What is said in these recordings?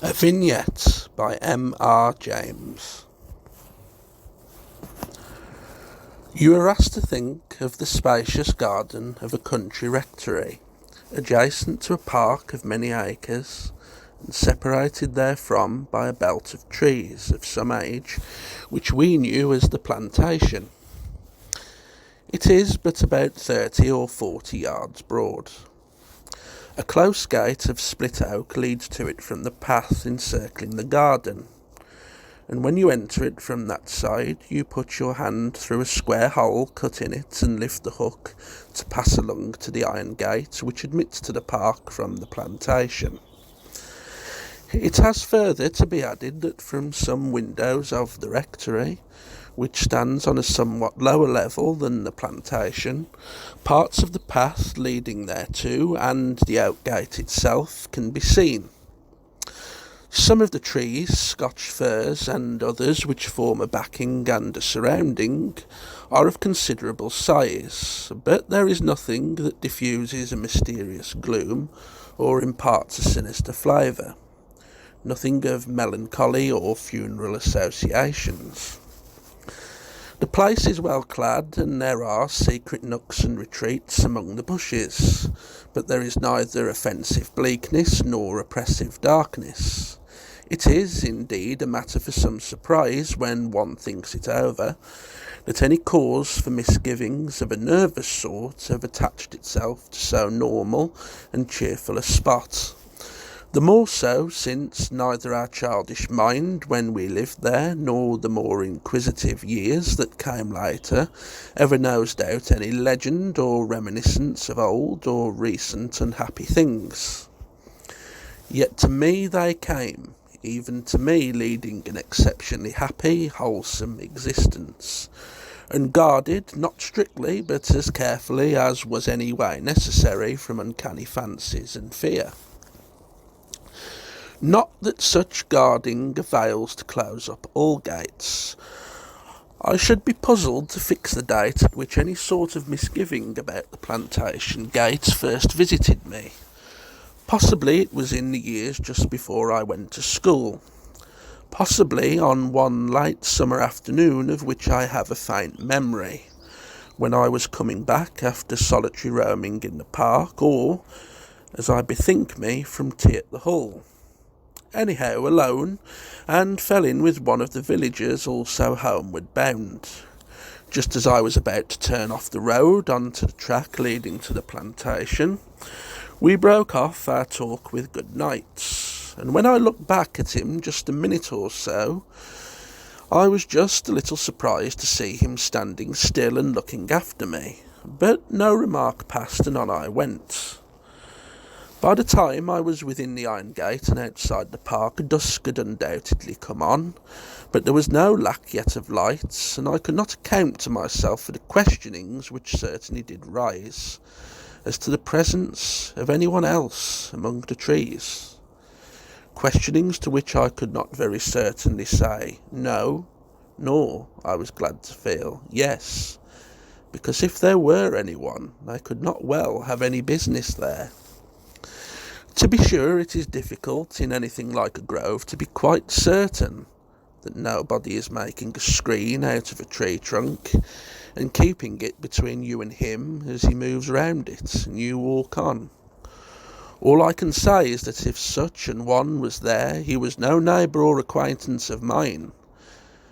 A Vignette by M.R. James. You are asked to think of the spacious garden of a country rectory, adjacent to a park of many acres, and separated therefrom by a belt of trees of some age, which we knew as the plantation. It is but about 30 or 40 yards broad. A close gate of split oak leads to it from the path encircling the garden, and when you enter it from that side, you put your hand through a square hole cut in it and lift the hook to pass along to the iron gate which admits to the park from the plantation. It has further to be added that from some windows of the rectory, which stands on a somewhat lower level than the plantation, parts of the path leading thereto and the outgate itself can be seen. Some of the trees, Scotch firs, and others which form a backing and a surrounding, are of considerable size, but there is nothing that diffuses a mysterious gloom or imparts a sinister flavour, nothing of melancholy or funeral associations. The place is well clad, and there are secret nooks and retreats among the bushes, but there is neither offensive bleakness nor oppressive darkness. It is, indeed, a matter for some surprise, when one thinks it over, that any cause for misgivings of a nervous sort have attached itself to so normal and cheerful a spot. The more so, since neither our childish mind when we lived there, nor the more inquisitive years that came later, ever nosed out any legend or reminiscence of old or recent unhappy things. Yet to me they came, even to me leading an exceptionally happy, wholesome existence, and guarded, not strictly, but as carefully as was any way necessary from uncanny fancies and fear. Not that such guarding avails to close up all gates. I should be puzzled to fix the date at which any sort of misgiving about the plantation gates first visited me. Possibly it was in the years just before I went to school. Possibly on one late summer afternoon of which I have a faint memory, when I was coming back after solitary roaming in the park, or, as I bethink me, from tea at the Hall. Anyhow, alone, and fell in with one of the villagers also homeward bound. Just as I was about to turn off the road onto the track leading to the plantation, we broke off our talk with good nights, and when I looked back at him just a minute or so, I was just a little surprised to see him standing still and looking after me, but no remark passed, and on I went. By the time I was within the iron gate and outside the park, dusk had undoubtedly come on, but there was no lack yet of lights, and I could not account to myself for the questionings which certainly did rise, as to the presence of anyone else among the trees. Questionings to which I could not very certainly say no, nor, I was glad to feel, yes, because if there were anyone, they could not well have any business there. To be sure, it is difficult in anything like a grove to be quite certain that nobody is making a screen out of a tree trunk and keeping it between you and him as he moves round it and you walk on. All I can say is that if such an one was there, he was no neighbour or acquaintance of mine,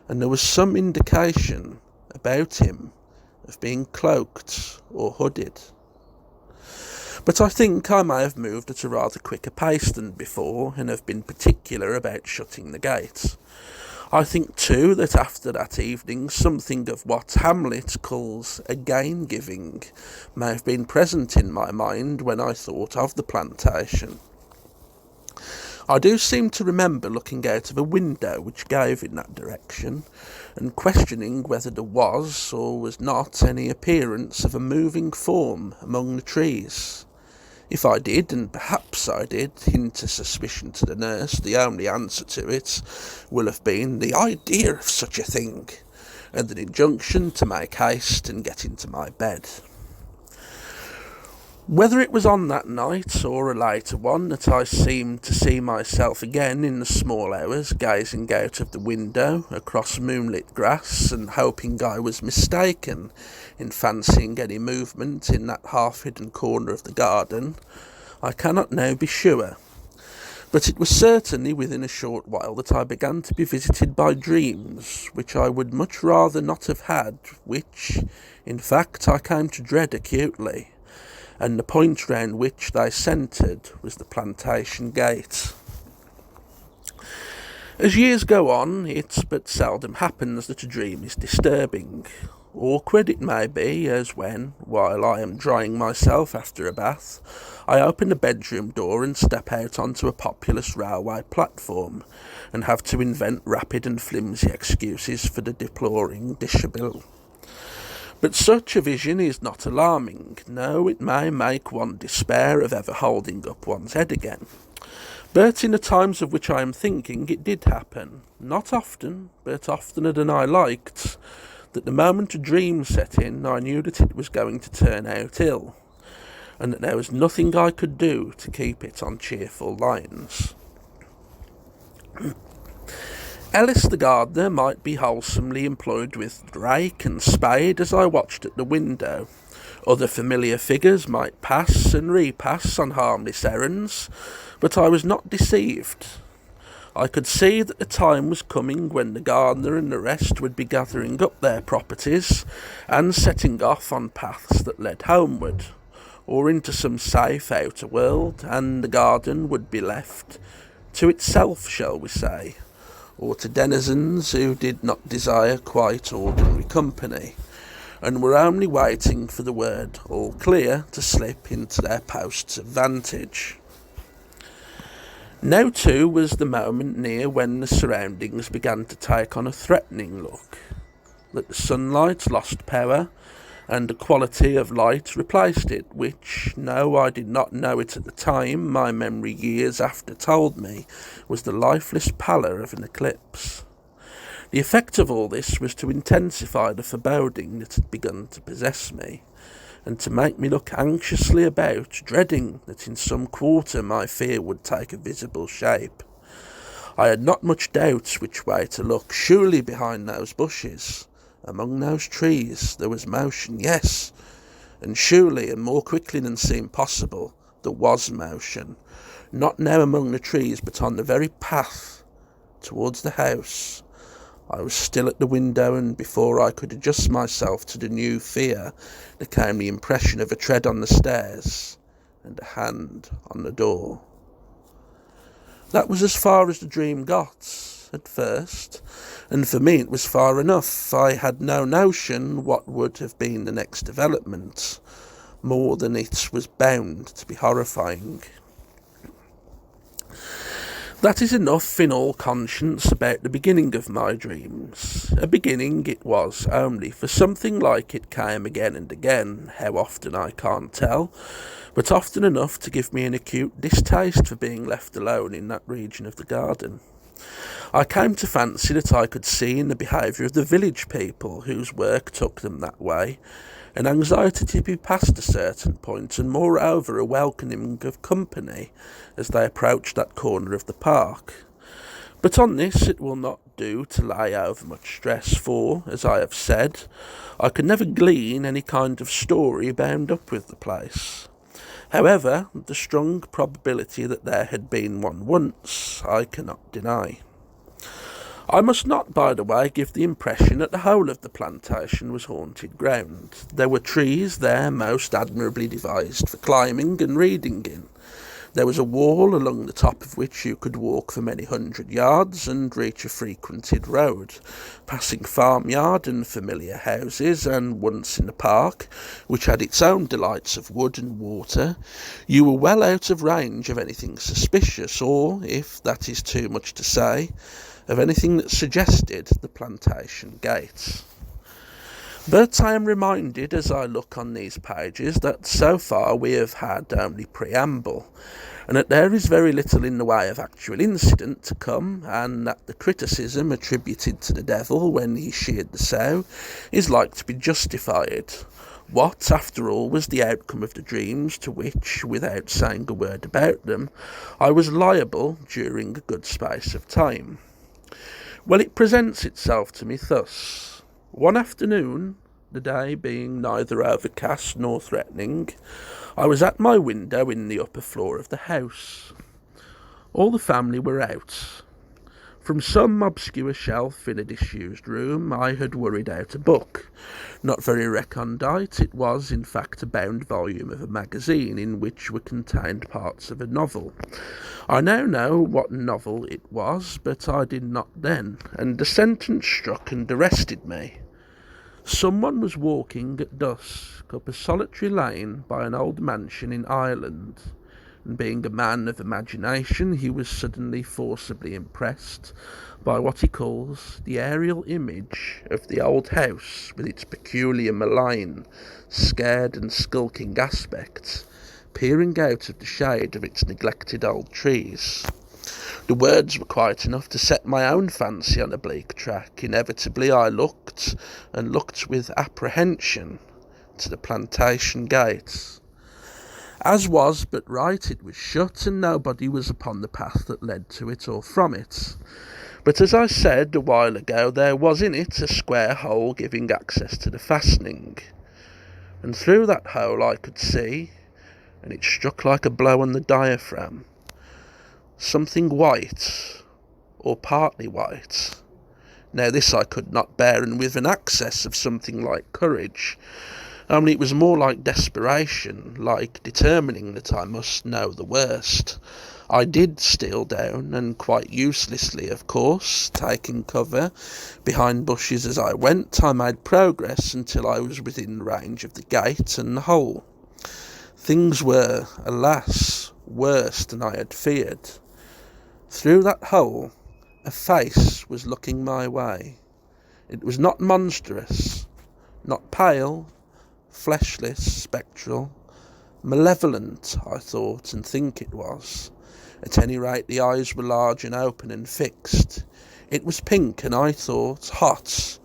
and there was some indication about him of being cloaked or hooded. But I think I may have moved at a rather quicker pace than before, and have been particular about shutting the gate. I think, too, that after that evening something of what Hamlet calls a gain-giving may have been present in my mind when I thought of the plantation. I do seem to remember looking out of a window which gave in that direction, and questioning whether there was or was not any appearance of a moving form among the trees. If I did, and perhaps I did, hint a suspicion to the nurse, the only answer to it will have been the idea of such a thing, and an injunction to make haste and get into my bed. Whether it was on that night or a later one that I seemed to see myself again in the small hours, gazing out of the window across moonlit grass and hoping I was mistaken in fancying any movement in that half-hidden corner of the garden, I cannot now be sure. But it was certainly within a short while that I began to be visited by dreams, which I would much rather not have had, which, in fact, I came to dread acutely, and the point round which they centred was the plantation gate. As years go on, it but seldom happens that a dream is disturbing. Awkward it may be, as when, while I am drying myself after a bath, I open the bedroom door and step out onto a populous railway platform, and have to invent rapid and flimsy excuses for the deploring dishabille. But such a vision is not alarming. No, it may make one despair of ever holding up one's head again. But in the times of which I am thinking, it did happen, not often, but oftener than I liked, that the moment a dream set in, I knew that it was going to turn out ill, and that there was nothing I could do to keep it on cheerful lines. Ellis the gardener might be wholesomely employed with rake and spade as I watched at the window. Other familiar figures might pass and repass on harmless errands, but I was not deceived. I could see that the time was coming when the gardener and the rest would be gathering up their properties and setting off on paths that led homeward, or into some safe outer world, and the garden would be left to itself, shall we say, or to denizens who did not desire quite ordinary company, and were only waiting for the word "all clear" to slip into their posts of vantage. Now too was the moment near when the surroundings began to take on a threatening look, that the sunlight lost power, and a quality of light replaced it, which, no, I did not know it at the time, my memory years after told me, was the lifeless pallor of an eclipse. The effect of all this was to intensify the foreboding that had begun to possess me, and to make me look anxiously about, dreading that in some quarter my fear would take a visible shape. I had not much doubt which way to look. Surely behind those bushes, among those trees, there was motion, yes, and surely, and more quickly than seemed possible, there was motion, not now among the trees, but on the very path towards the house. I was still at the window, and before I could adjust myself to the new fear, there came the impression of a tread on the stairs and a hand on the door. That was as far as the dream got, at first, and for me it was far enough. I had no notion what would have been the next development, more than it was bound to be horrifying. That is enough in all conscience about the beginning of my dreams. A beginning it was only, for something like it came again and again, how often I can't tell, but often enough to give me an acute distaste for being left alone in that region of the garden. I came to fancy that I could see in the behaviour of the village people whose work took them that way, an anxiety to be past a certain point, and moreover a welcoming of company as they approached that corner of the park. But on this it will not do to lay over much stress, for, as I have said, I could never glean any kind of story bound up with the place. However, the strong probability that there had been one once, I cannot deny. I must not, by the way, give the impression that the whole of the plantation was haunted ground. There were trees there most admirably devised for climbing and reading in. There was a wall along the top of which you could walk for many 100 yards and reach a frequented road, passing farmyard and familiar houses, and once in the park, which had its own delights of wood and water, you were well out of range of anything suspicious, or, if that is too much to say, of anything that suggested the plantation gate. But I am reminded as I look on these pages that so far we have had only preamble, and that there is very little in the way of actual incident to come, and that the criticism attributed to the devil when he sheared the sow is like to be justified, What, after all, was the outcome of the dreams to which, without saying a word about them, I was liable during a good space of time? Well, it presents itself to me thus. One afternoon, the day being neither overcast nor threatening, I was at my window in the upper floor of the house. All the family were out. From some obscure shelf in a disused room I had worried out a book. Not very recondite, it was in fact a bound volume of a magazine in which were contained parts of a novel. I now know what novel it was, but I did not then, and a sentence struck and arrested me. Someone was walking at dusk up a solitary lane by an old mansion in Ireland, and being a man of imagination, he was suddenly forcibly impressed by what he calls the aerial image of the old house with its peculiar malign, scared and skulking aspect, peering out of the shade of its neglected old trees. The words were quite enough to set my own fancy on a bleak track. Inevitably I looked, and looked with apprehension, to the plantation gates. As was but right, it was shut, and nobody was upon the path that led to it or from it. But as I said a while ago, there was in it a square hole giving access to the fastening, and through that hole I could see, and it struck like a blow on the diaphragm, something white, or partly white. Now this I could not bear, and with an access of something like courage, only it was more like desperation, like determining that I must know the worst, I did steal down, and quite uselessly, of course, taking cover behind bushes as I went, I made progress until I was within range of the gate and the hole. Things were, alas, worse than I had feared. Through that hole, a face was looking my way. It was not monstrous, not pale, fleshless, spectral, malevolent, I thought and think it was. At any rate, the eyes were large and open and fixed. It was pink, and I thought hot,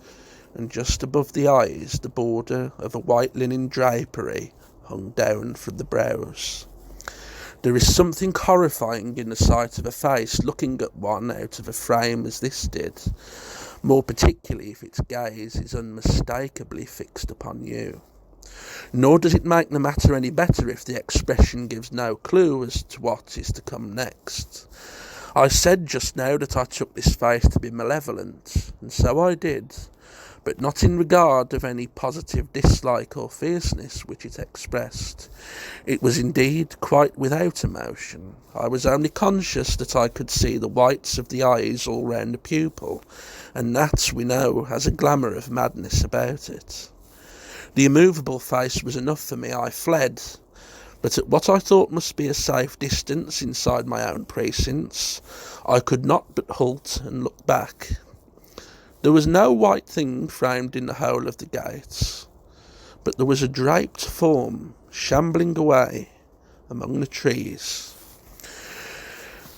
and just above the eyes the border of a white linen drapery hung down from the brows. There is something horrifying in the sight of a face looking at one out of a frame as this did, more particularly if its gaze is unmistakably fixed upon you. Nor does it make the matter any better if the expression gives no clue as to what is to come next. I said just now that I took this face to be malevolent, and so I did, but not in regard of any positive dislike or fierceness which it expressed. It was indeed quite without emotion. I was only conscious that I could see the whites of the eyes all round the pupil, and that, we know, has a glamour of madness about it. The immovable face was enough for me. I fled, but at what I thought must be a safe distance inside my own precincts, I could not but halt and look back. There was no white thing framed in the hole of the gates, but there was a draped form shambling away among the trees.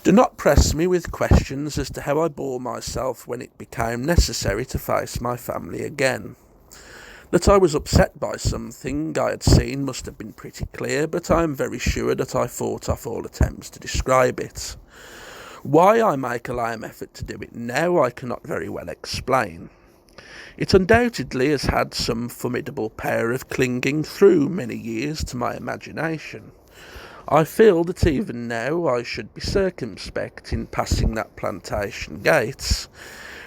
Do not press me with questions as to how I bore myself when it became necessary to face my family again. That I was upset by something I had seen must have been pretty clear, but I am very sure that I fought off all attempts to describe it. Why I make a lame effort to do it now I cannot very well explain. It undoubtedly has had some formidable power of clinging through many years to my imagination. I feel that even now I should be circumspect in passing that plantation gate,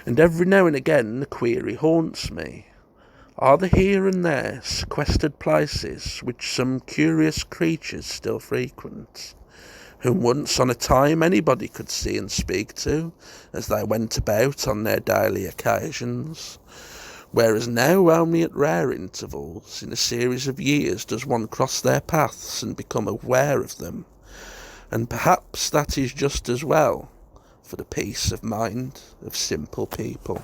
and every now and again the query haunts me. Are there here and there sequestered places which some curious creatures still frequent, whom once on a time anybody could see and speak to as they went about on their daily occasions, whereas now only at rare intervals in a series of years does one cross their paths and become aware of them, and perhaps that is just as well for the peace of mind of simple people.